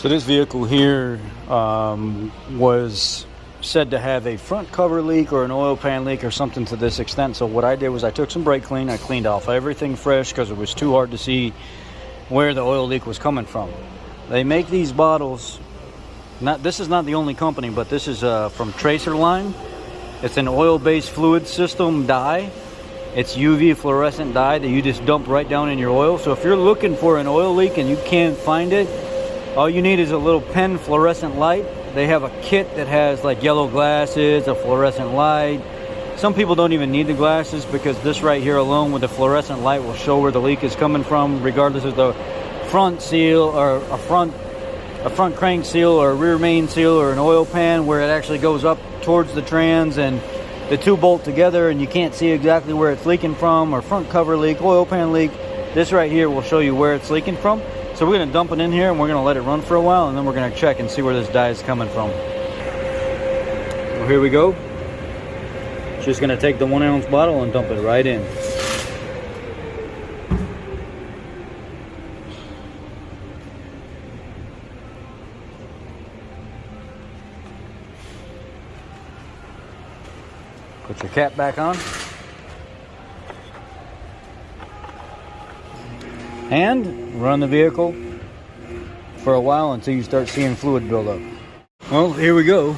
So this vehicle here was said to have a front cover leak or an oil pan leak or something to this extent. So what I did was I took some brake clean, I cleaned off everything fresh because it was too hard to see where the oil leak was coming from. They make these bottles, this is not the only company, but this is from Tracer line. It's an oil-based fluid system dye. It's UV fluorescent dye that you just dump right down in your oil. So if you're looking for an oil leak and you can't find it, all you need is a little pen fluorescent light. They have a kit that has like yellow glasses, a fluorescent light. Some people don't even need the glasses because this right here alone with the fluorescent light will show where the leak is coming from, regardless of the front seal or a front crank seal or a rear main seal or an oil pan where it actually goes up towards the trans and the two bolt together and you can't see exactly where it's leaking from, or front cover leak, oil pan leak. This right here will show you where it's leaking from. So we're going to dump it in here and we're going to let it run for a while, and then we're going to check and see where this dye is coming from. Well, here we go. Just going to take the 1 ounce bottle and dump it right in. Put your cap back on. And run the vehicle for a while until you start seeing fluid build up. Well, here we go.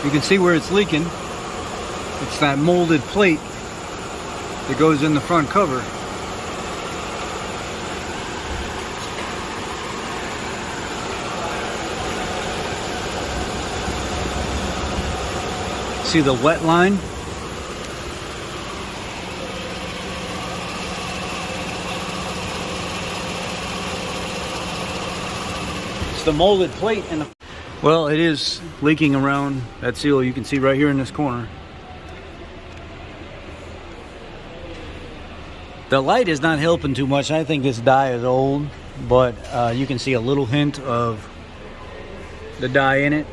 You can see where it's leaking. It's that molded plate that goes in the front cover. See the wet line? The molded plate and well, it is leaking around that seal. You can see right here in this corner. The light is not helping too much. I think this dye is old, but you can see a little hint of the dye in it,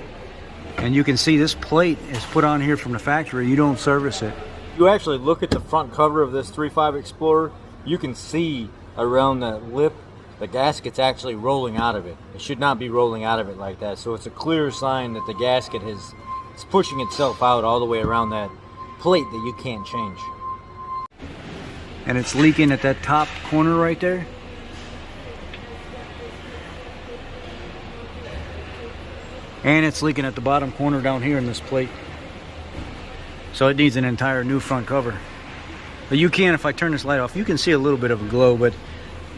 and you can see this plate is put on here from the factory. You don't service it. You actually look at the front cover of this 3.5 Explorer, you can see around that lip the gasket's actually rolling out of it. It should not be rolling out of it like that. So it's a clear sign that the gasket it's pushing itself out all the way around that plate that you can't change. And it's leaking at that top corner right there. And it's leaking at the bottom corner down here in this plate. So it needs an entire new front cover. But you can, if I turn this light off, you can see a little bit of a glow, but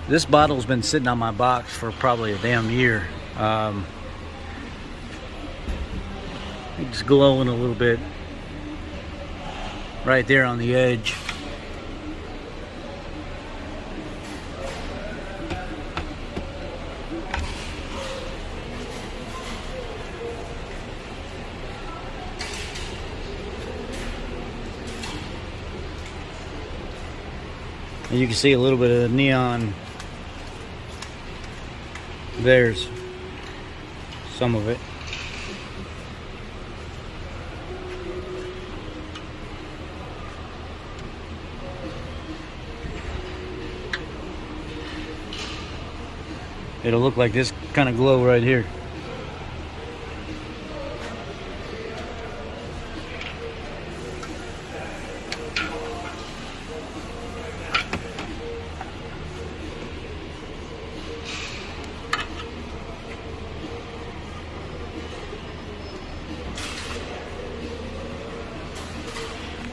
this bottle's been sitting on my box for probably a damn year. It's glowing a little bit right there on the edge. And you can see a little bit of the neon. There's some of it. It'll look like this kind of glow right here.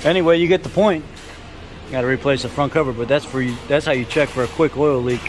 Anyway, you get the point. Got to replace the front cover, but that's how you check for a quick oil leak.